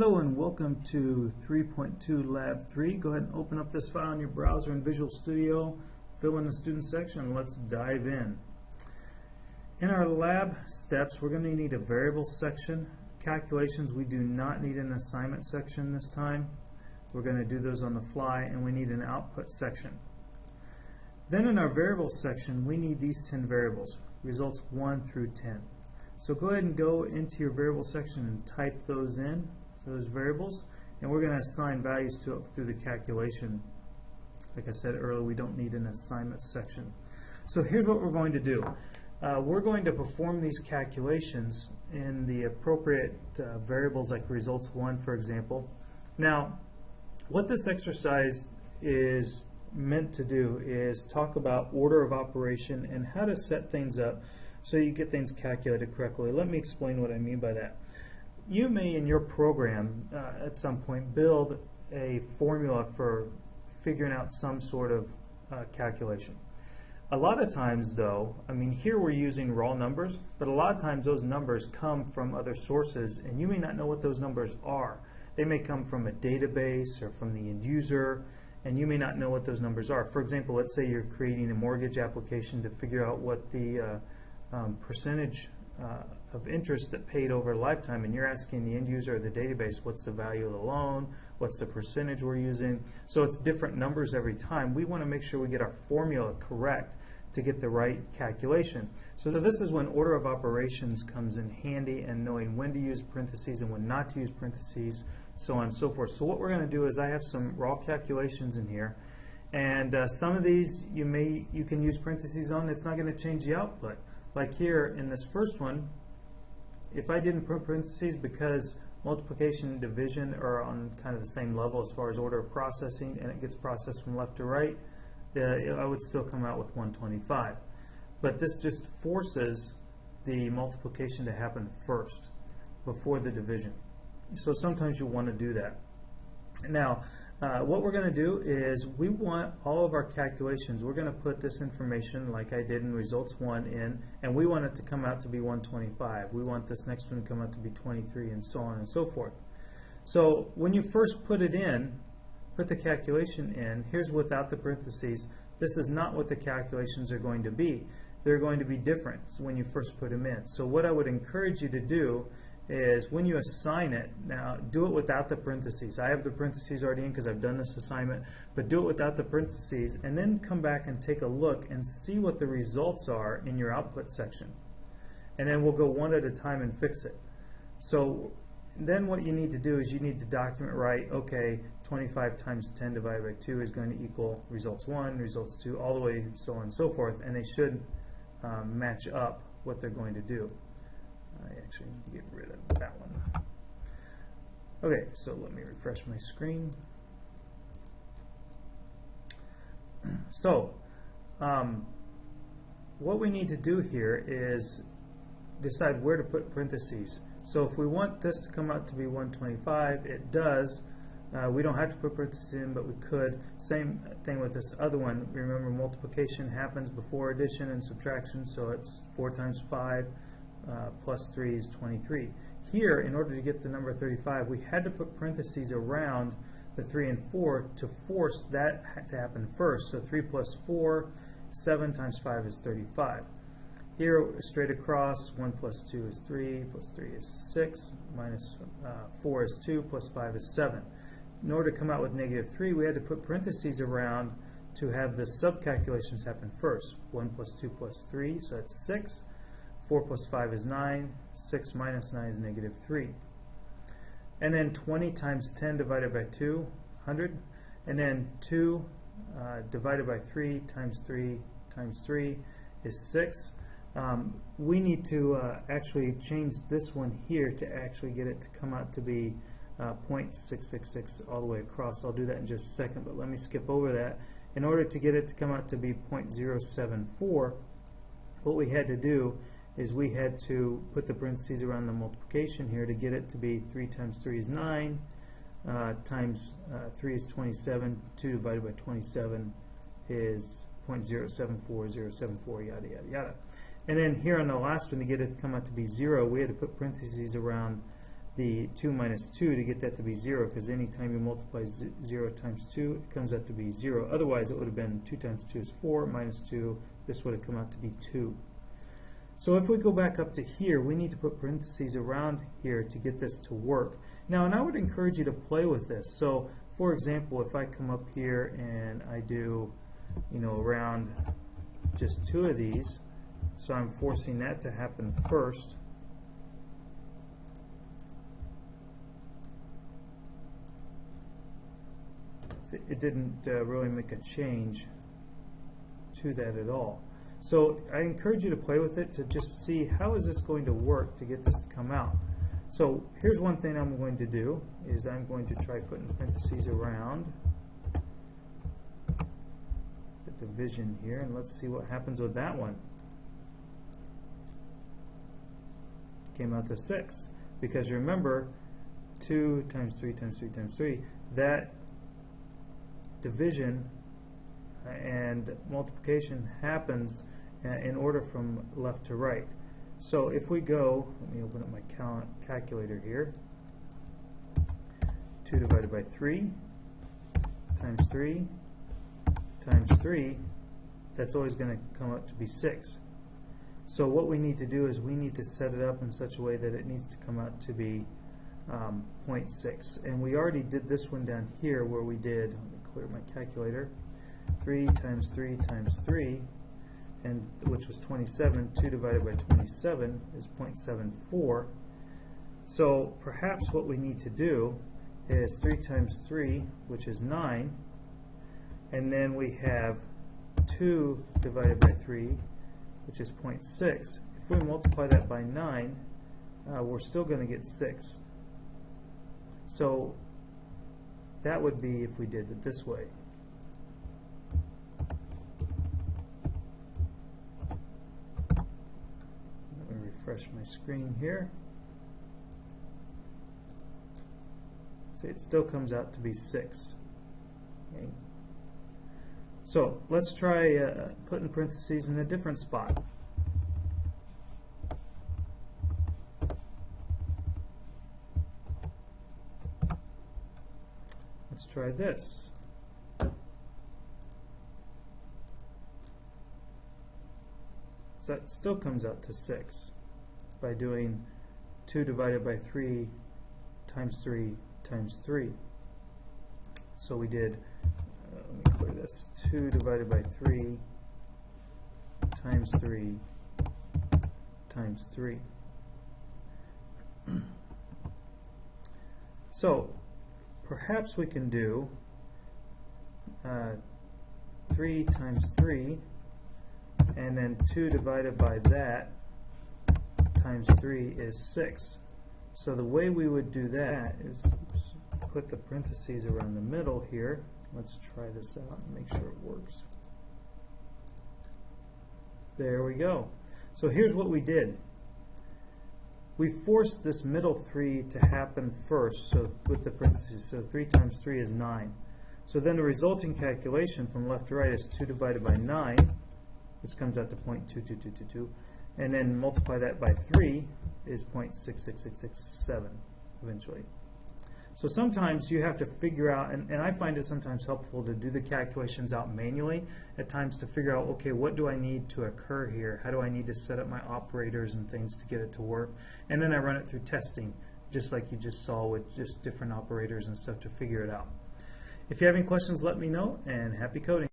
Hello and welcome to 3.2 Lab 3. Go ahead and open up this file in your browser in Visual Studio, fill in the student section, and let's dive in. In our lab steps, we're going to need a variable section. Calculations, we do not need an assignment section this time. We're going to do those on the fly, and we need an output section. Then in our variables section, we need these 10 variables, results 1 through 10. So go ahead and go into your variable section and type those in, so those variables, and we're going to assign values to it through the calculation. Like I said earlier, we don't need an assignment section. So here's what we're going to do. We're going to perform these calculations in the appropriate variables, like results 1, for example. Now, what this exercise is meant to do is talk about order of operation and how to set things up so you get things calculated correctly. Let me explain what I mean by that. You may, in your program, at some point, build a formula for figuring out some sort of calculation. A lot of times, though, I mean, here we're using raw numbers, but a lot of times those numbers come from other sources, and you may not know what those numbers are. They may come from a database or from the end user, and you may not know what those numbers are. For example, let's say you're creating a mortgage application to figure out what the percentage of interest that paid over a lifetime, and you're asking the end user or the database what's the value of the loan, what's the percentage we're using. So it's different numbers every time. We want to make sure we get our formula correct to get the right calculation. So this is when order of operations comes in handy, and knowing when to use parentheses and when not to use parentheses, so on and so forth. So what we're going to do is I have some raw calculations in here, and some of these you can use parentheses on. It's not going to change the output. Like here in this first one, if I didn't put parentheses because multiplication and division are on kind of the same level as far as order of processing, and it gets processed from left to right, I would still come out with 125. But this just forces the multiplication to happen first before the division. So sometimes you want to do that. Now, what we're going to do is we want all of our calculations, we're going to put this information like I did in results 1 in, and we want it to come out to be 125. We want this next one to come out to be 23, and so on and so forth. So when you first put it in, put the calculation in, here's without the parentheses. This is not what the calculations are going to be. They're going to be different when you first put them in. So what I would encourage you to do is when you assign it, now do it without the parentheses. I have the parentheses already in because I've done this assignment, but do it without the parentheses, and then come back and take a look and see what the results are in your output section. And then we'll go one at a time and fix it. So then what you need to do is you need to document right, okay, 25 times 10 divided by 2 is going to equal results 1, results 2, all the way so on and so forth, and they should match up what they're going to do. I actually need to get rid of that one. Okay, so let me refresh my screen. So, what we need to do here is decide where to put parentheses. So if we want this to come out to be 125, it does. We don't have to put parentheses in, but we could. Same thing with this other one. Remember, multiplication happens before addition and subtraction, so it's 4 times 5. Plus 3 is 23. Here, in order to get the number 35, we had to put parentheses around the 3 and 4 to force that to happen first. So 3 plus 4, 7 times 5 is 35. Here, straight across, 1 plus 2 is 3, plus 3 is 6, minus 4 is 2, plus 5 is 7. In order to come out with negative 3, we had to put parentheses around to have the subcalculations happen first. 1 plus 2 plus 3, so that's 6. 4 plus 5 is 9, 6 minus 9 is negative 3. And then 20 times 10 divided by 2, 100. And then 2 divided by 3 times 3 times 3 is 6. We need to actually change this one here to actually get it to come out to be 0.666 all the way across. I'll do that in just a second, but let me skip over that. In order to get it to come out to be 0.074, what we had to do is we had to put the parentheses around the multiplication here to get it to be 3 times 3 is 9, times 3 is 27, 2 divided by 27 is 0.074, 074, yada, yada, yada. And then here on the last one, to get it to come out to be 0, we had to put parentheses around the 2 minus 2 to get that to be 0, because anytime you multiply 0 times 2, it comes out to be 0. Otherwise, it would have been 2 times 2 is 4, minus 2, this would have come out to be 2. So if we go back up to here, we need to put parentheses around here to get this to work. Now, and I would encourage you to play with this. So, for example, if I come up here and I do, around just 2 of these, so I'm forcing that to happen first. It didn't really make a change to that at all. So I encourage you to play with it to just see how is this going to work to get this to come out. So here's one thing I'm going to do is I'm going to try putting parentheses around the division here, and let's see what happens with that one. Came out to 6, because remember 2 times 3 times 3 times 3, that division and multiplication happens in order from left to right. So if we go, let me open up my calculator here, 2 divided by 3 times 3 times 3, that's always going to come up to be 6. So what we need to do is we need to set it up in such a way that it needs to come out to be 0.6. And we already did this one down here where we did, let me clear my calculator, 3 times 3 times 3, and which was 27. 2 divided by 27 is 0.74. So perhaps what we need to do is 3 times 3, which is 9, and then we have 2 divided by 3, which is 0.6. If we multiply that by 9, we're still going to get 6. So that would be if we did it this way. Let me refresh my screen here. See, it still comes out to be 6. Okay. So let's try putting parentheses in a different spot. Let's try this. So that still comes out to 6 by doing 2 divided by 3 times 3 times 3. So we did, let me clear this, 2 divided by 3 times 3 times 3. So perhaps we can do 3 times 3, and then 2 divided by that times 3 is 6. So the way we would do that is put the parentheses around the middle here. Let's try this out and make sure it works. There we go. So here's what we did. We forced this middle 3 to happen first, so with the parentheses. So 3 times 3 is 9. So then the resulting calculation from left to right is 2 divided by 9, which comes out to 0.22222, and then multiply that by 3 is 0.66667 eventually. So sometimes you have to figure out, and I find it sometimes helpful to do the calculations out manually at times to figure out, okay, what do I need to occur here? How do I need to set up my operators and things to get it to work? And then I run it through testing, just like you just saw with just different operators and stuff to figure it out. If you have any questions, let me know, and happy coding.